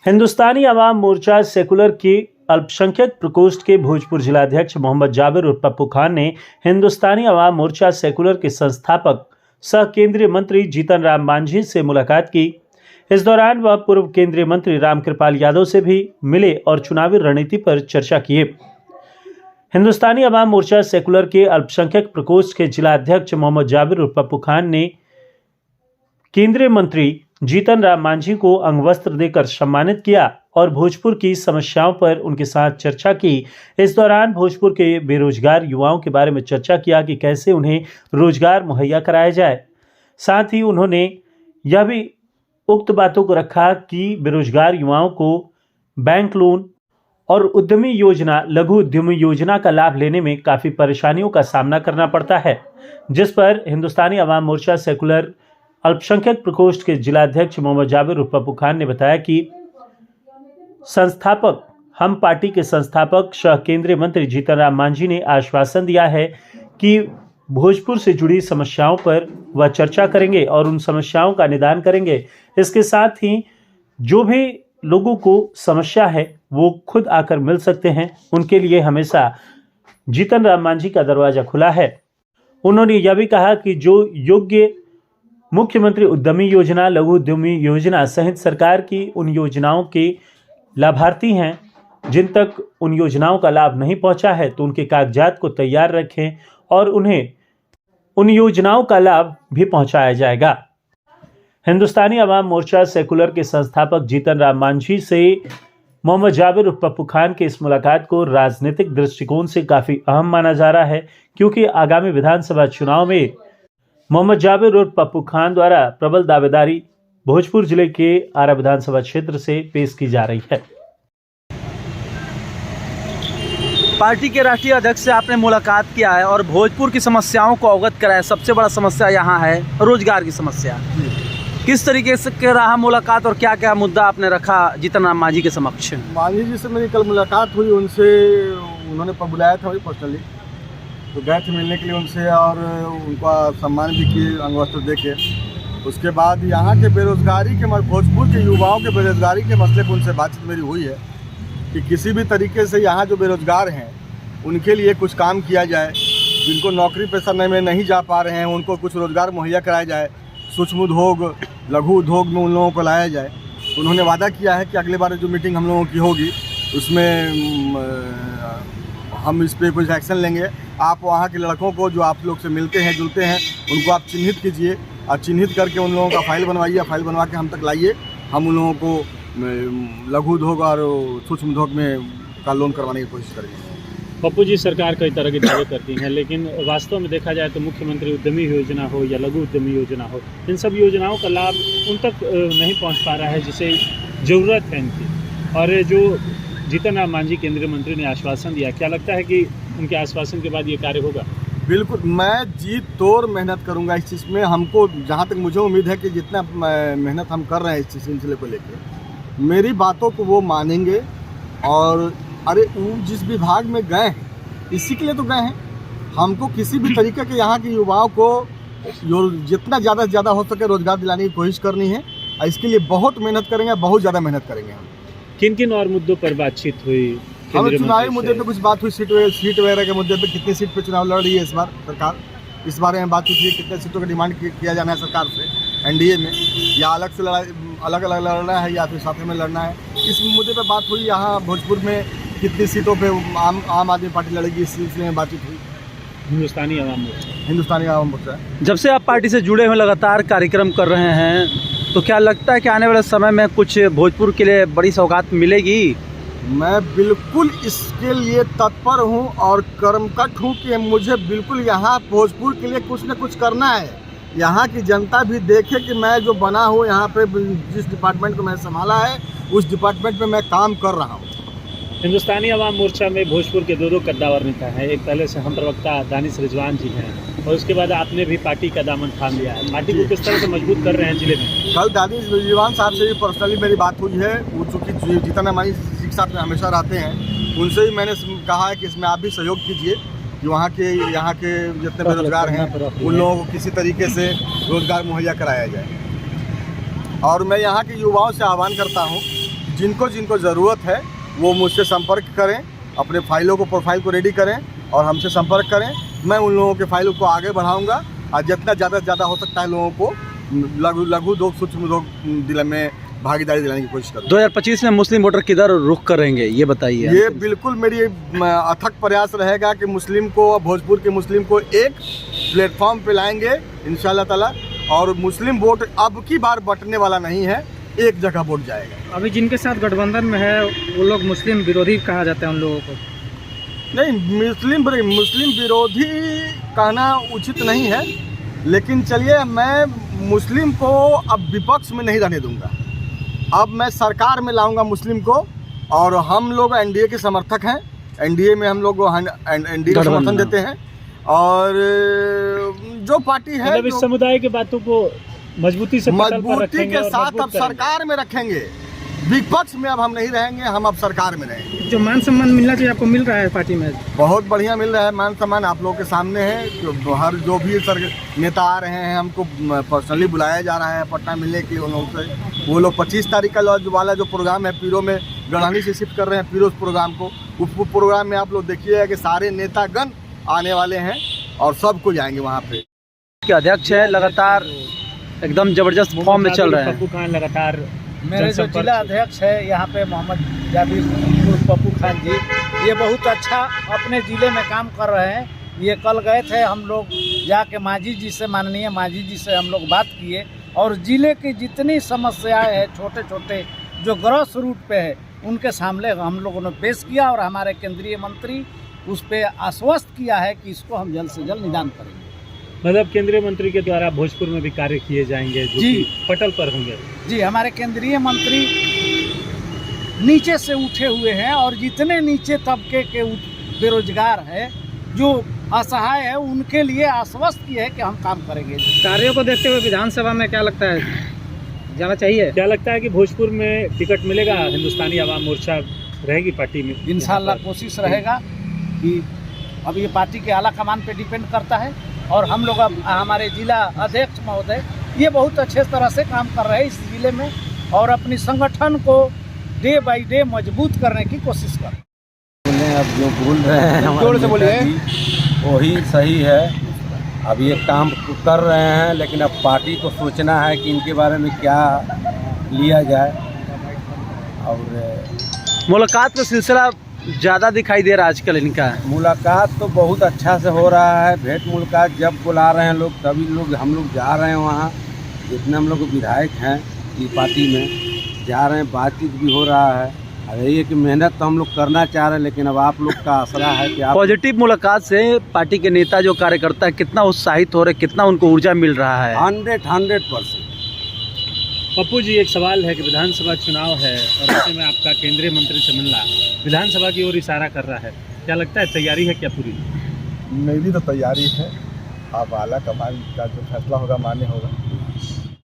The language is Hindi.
हिंदुस्तानी अवाम मोर्चा सेकुलर की अल्पसंख्यक प्रकोष्ठ के भोजपुर जिलाध्यक्ष मोहम्मद जाबिर उर्फ पप्पू खान ने हिंदुस्तानी अवाम मोर्चा सेकुलर के संस्थापक सह केंद्रीय मंत्री जीतन राम मांझी से मुलाकात की। इस दौरान वह पूर्व केंद्रीय मंत्री रामकृपाल यादव से भी मिले और चुनावी रणनीति पर चर्चा किए। हिंदुस्तानी अवाम मोर्चा सेकुलर के अल्पसंख्यक प्रकोष्ठ के जिलाध्यक्ष मोहम्मद जाबिर उर्फ पप्पू खान ने केंद्रीय मंत्री जीतन राम मांझी को अंगवस्त्र देकर सम्मानित किया और भोजपुर की समस्याओं पर उनके साथ चर्चा की। इस दौरान भोजपुर के बेरोजगार युवाओं के बारे में चर्चा किया कि कैसे उन्हें रोजगार मुहैया कराया जाए। साथ ही उन्होंने यह भी उक्त बातों को रखा कि बेरोजगार युवाओं को बैंक लोन और उद्यमी योजना, लघु उद्यमी योजना का लाभ लेने में काफ़ी परेशानियों का सामना करना पड़ता है, जिस पर हिंदुस्तानी अवाम मोर्चा सेकुलर अल्पसंख्यक प्रकोष्ठ के जिलाध्यक्ष मोहम्मद जाबिर उर्फ पप्पू खान ने बताया कि हम पार्टी के संस्थापक सह केंद्रीय मंत्री जीतन राम मांझी ने आश्वासन दिया है कि भोजपुर से जुड़ी समस्याओं पर वह चर्चा करेंगे और उन समस्याओं का निदान करेंगे। इसके साथ ही जो भी लोगों को समस्या है वो खुद आकर मिल सकते हैं, उनके लिए हमेशा जीतन राम मांझी का दरवाजा खुला है। उन्होंने यह भी कहा कि जो योग्य मुख्यमंत्री उद्यमी योजना, लघु उद्यमी योजना सहित सरकार की उन योजनाओं के लाभार्थी हैं जिन तक उन योजनाओं का लाभ नहीं पहुंचा है, तो उनके कागजात को तैयार रखें और उन्हें उन योजनाओं का लाभ भी पहुंचाया जाएगा। हिंदुस्तानी अवाम मोर्चा सेकुलर के संस्थापक जीतन राम मांझी से मोहम्मद जाबिर उर्फ पप्पू खान के इस मुलाकात को राजनीतिक दृष्टिकोण से काफ़ी अहम माना जा रहा है, क्योंकि आगामी विधानसभा चुनाव में मोहम्मद जाबिर उर्फ पप्पू खान द्वारा प्रबल दावेदारी भोजपुर जिले के आरा विधानसभा क्षेत्र से पेश की जा रही है। पार्टी के राष्ट्रीय अध्यक्ष से आपने मुलाकात किया है और भोजपुर की समस्याओं को अवगत कराया। सबसे बड़ा समस्या यहाँ है रोजगार की समस्या। किस तरीके से रहा मुलाकात और क्या क्या मुद्दा आपने रखा जीतन राम मांझी के समक्ष? मांझी जी से मेरी कल मुलाकात हुई, उनसे उन्होंने बुलाया था पर्सनली, तो गए थे मिलने के लिए उनसे और उनका सम्मान भी किए अंगवस्त्र दे के। उसके बाद यहाँ के बेरोजगारी के भोजपुर के युवाओं के बेरोजगारी के मसले पर उनसे बातचीत मेरी हुई है कि किसी भी तरीके से यहाँ जो बेरोजगार हैं उनके लिए कुछ काम किया जाए, जिनको नौकरी पेशा में नहीं जा पा रहे हैं उनको कुछ रोज़गार मुहैया कराया जाए, सूक्ष्म उद्योग, लघु उद्योग में उन लोगों को लाया जाए। उन्होंने वादा किया है कि अगले बार जो मीटिंग हम लोगों की होगी उसमें हम इस पर कुछ एक्शन लेंगे। आप वहाँ के लड़कों को जो आप लोग से मिलते हैं जुलते हैं उनको आप चिन्हित कीजिए और चिन्हित करके उन लोगों का फाइल बनवाइए, फाइल बनवा के हम तक लाइए। हम उन लोगों को लघु उद्योग और सूक्ष्म उद्योग में का लोन करवाने की कोशिश करेंगे। पप्पू जी, सरकार कई तरह के दावे करती हैं, लेकिन वास्तव में देखा जाए तो मुख्यमंत्री उद्यमी योजना हो या लघु उद्यमी योजना हो, इन सब योजनाओं का लाभ उन तक नहीं पहुँच पा रहा है जिसे ज़रूरत है इनकी। और जो जीतन राम मांझी केंद्रीय मंत्री ने आश्वासन दिया, क्या लगता है कि उनके आश्वासन के बाद ये कार्य होगा? बिल्कुल, मैं जी तोड़ मेहनत करूंगा इस चीज़ में। हमको जहाँ तक मुझे उम्मीद है कि जितना मेहनत हम कर रहे हैं इस सिलसिले को लेकर, मेरी बातों को वो मानेंगे। और अरे वो जिस विभाग में गए हैं इसी के लिए तो गए हैं। हमको किसी भी तरीके के यहाँ के युवाओं को जितना ज़्यादा से ज़्यादा हो सके रोज़गार दिलाने की कोशिश करनी है और इसके लिए बहुत मेहनत करेंगे, बहुत ज़्यादा मेहनत करेंगे। हम किन किन और मुद्दों पर बातचीत हुई? हमें चुनावी मुद्दे पे कुछ बात हुई, सीट वगैरह के मुद्दे पे, कितनी सीट पे चुनाव लड़ रही है इस बार सरकार, इस बारे में बात हुई, कितने सीटों का डिमांड किया जाना है सरकार से एनडीए में, या अलग से अलग लड़ना है या फिर साथ में लड़ना है। इस मुद्दे पे बात हुई। यहाँ भोजपुर में कितनी सीटों पे आम आदमी पार्टी लड़ेगी, इस सिलसिले में बातचीत हुई। हिंदुस्तानी अवाम मोर्चा जब से आप पार्टी से जुड़े हुए लगातार कार्यक्रम कर रहे हैं, तो क्या लगता है कि आने वाले समय में कुछ भोजपुर के लिए बड़ी सौगात मिलेगी? मैं बिल्कुल इसके लिए तत्पर हूं और कर्मकट हूं कि मुझे बिल्कुल यहाँ भोजपुर के लिए कुछ न कुछ करना है। यहाँ की जनता भी देखे कि मैं जो बना हूँ यहाँ पे, जिस डिपार्टमेंट को मैं संभाला है उस डिपार्टमेंट में मैं काम कर रहा हूँ। हिंदुस्तानी अवाम मोर्चा में भोजपुर के दो कद्दावर नेता हैं। एक पहले से हम प्रवक्ता दानिश रिजवान जी हैं और उसके बाद आपने भी पार्टी का दामन थाम लिया है। पार्टी को किस तरह से मजबूत कर रहे हैं जिले में? कल दानिश रिजवान साहब से भी पर्सनली मेरी बात हुई है। वो चूँकि जीतन राम मांझी के साथ में हमेशा रहते हैं, उनसे ही मैंने कहा है कि इसमें आप भी सहयोग कीजिए कि यहाँ के जितने बेरोजगार हैं उन लोगों को किसी तरीके से रोज़गार मुहैया कराया जाए। और मैं यहाँ के युवाओं से आह्वान करता हूँ जिनको जिनको ज़रूरत है वो मुझसे संपर्क करें, अपने फाइलों को प्रोफाइल को रेडी करें और हमसे संपर्क करें। मैं उन लोगों के फाइलों को आगे बढ़ाऊंगा और जितना ज़्यादा से ज़्यादा हो सकता है लोगों को लघु उद्योग सूक्ष्म उद्योग दिला में भागीदारी दिलाने की कोशिश करूँ। 2025 में मुस्लिम वोटर किधर रुख करेंगे ये बताइए। ये बिल्कुल मेरी अथक प्रयास रहेगा कि मुस्लिम को, भोजपुर के मुस्लिम को एक प्लेटफॉर्म पे लाएंगे इंशाल्लाह ताला। और मुस्लिम वोट अब की बार बंटने वाला नहीं है, एक जगह वोट जाएगा। अभी जिनके साथ गठबंधन में है वो लोग मुस्लिम विरोधी कहा जाता है उन लोगों को। नहीं, मुस्लिम विरोधी कहना उचित नहीं है, लेकिन चलिए मैं मुस्लिम को अब विपक्ष में नहीं रहने दूंगा। अब मैं सरकार में लाऊंगा मुस्लिम को और हम लोग एनडीए के समर्थक हैं। एनडीए में हम लोग एनडीए को समर्थन देते हैं और जो पार्टी है मतलब इस समुदाय की बातों को मजबूती से पटल पर मजबूती रखेंगे के और साथ मजबूत अब करेंगे। सरकार में रखेंगे। विपक्ष में अब हम नहीं रहेंगे, हम अब सरकार में रहेंगे। जो मान सम्मान मिलना चाहिए आपको मिल रहा है पार्टी में? बहुत बढ़िया मिल रहा है मान सम्मान, आप लोगों के सामने है। हर जो भी नेता आ रहे हैं हमको पर्सनली बुलाया जा रहा है पटना मिलने के लिए उन लोगों से। वो लोग 25 तारीख का वाला जो प्रोग्राम है पीरो में गढ़ानी से शिफ्ट कर रहे हैं पीरो प्रोग्राम को। उस प्रोग्राम में आप लोग देखिएगा कि सारे नेतागण आने वाले हैं और सब कुछ आएंगे वहाँ पे। के अध्यक्ष है, लगातार एकदम जबरदस्त फॉर्म में चल रहे हैं। पप्पू खान लगातार मेरे जो जनसंपर्क जिला अध्यक्ष है यहाँ पे मोहम्मद जाबिर पप्पू खान जी, ये बहुत अच्छा अपने ज़िले में काम कर रहे हैं। ये कल गए थे हम लोग जाके मांझी जी से, माननीय मांझी जी से हम लोग बात किए और ज़िले की जितनी समस्याएं हैं छोटे छोटे जो ग्रॉस रूट पे है उनके सामने हम लोगों ने पेश किया और हमारे केंद्रीय मंत्री उस पर आश्वस्त किया है कि इसको हम जल्द से जल्द निदान करेंगे। मतलब केंद्रीय मंत्री के द्वारा भोजपुर में भी कार्य किए जाएंगे जो जी। कि पटल पर होंगे। जी, हमारे केंद्रीय मंत्री नीचे से उठे हुए हैं और जितने नीचे तबके के बेरोजगार हैं जो असहाय है उनके लिए आश्वस्त किए है कि हम काम करेंगे। कार्यों को देखते हुए विधानसभा में क्या लगता है जाना चाहिए? क्या लगता है कि भोजपुर में टिकट मिलेगा? हिंदुस्तानी आवाम मोर्चा रहेगी पार्टी में? इंशाल्लाह कोशिश रहेगा कि अब ये पार्टी के आला कमान पे डिपेंड करता है और हम लोग अब हमारे जिला अध्यक्ष महोदय ये बहुत अच्छे तरह से काम कर रहे हैं इस जिले में और अपनी संगठन को डे बाय डे मजबूत करने की कोशिश कर रहे हैं। अब जो बोल रहे हैं हमारे नेता जी, वही सही है। अब ये काम कर रहे हैं लेकिन अब पार्टी को सोचना है कि इनके बारे में क्या लिया जाए। और मुलाकात का सिलसिला ज़्यादा दिखाई दे रहा है आजकल इनका। मुलाकात तो बहुत अच्छा से हो रहा है। भेंट मुलाकात जब बुला रहे हैं लोग तभी लोग हम लोग जा रहे हैं वहाँ। जितने हम लोग विधायक हैं इस पार्टी में जा रहे हैं, बातचीत भी हो रहा है। और ये कि मेहनत तो हम लोग करना चाह रहे हैं लेकिन अब आप लोग का आसरा है कि आप पॉजिटिव मुलाकात से पार्टी के नेता जो कार्यकर्ता है कितना उत्साहित हो रहे, कितना उनको ऊर्जा मिल रहा है। 100% पप्पू जी, एक सवाल है कि विधानसभा चुनाव है और ऐसे में आपका केंद्रीय मंत्री से मिलना विधानसभा की ओर इशारा कर रहा है। क्या लगता है तैयारी है क्या पूरी? मेरी तो तैयारी है, अब आला कमान का जो फैसला होगा मान्य होगा।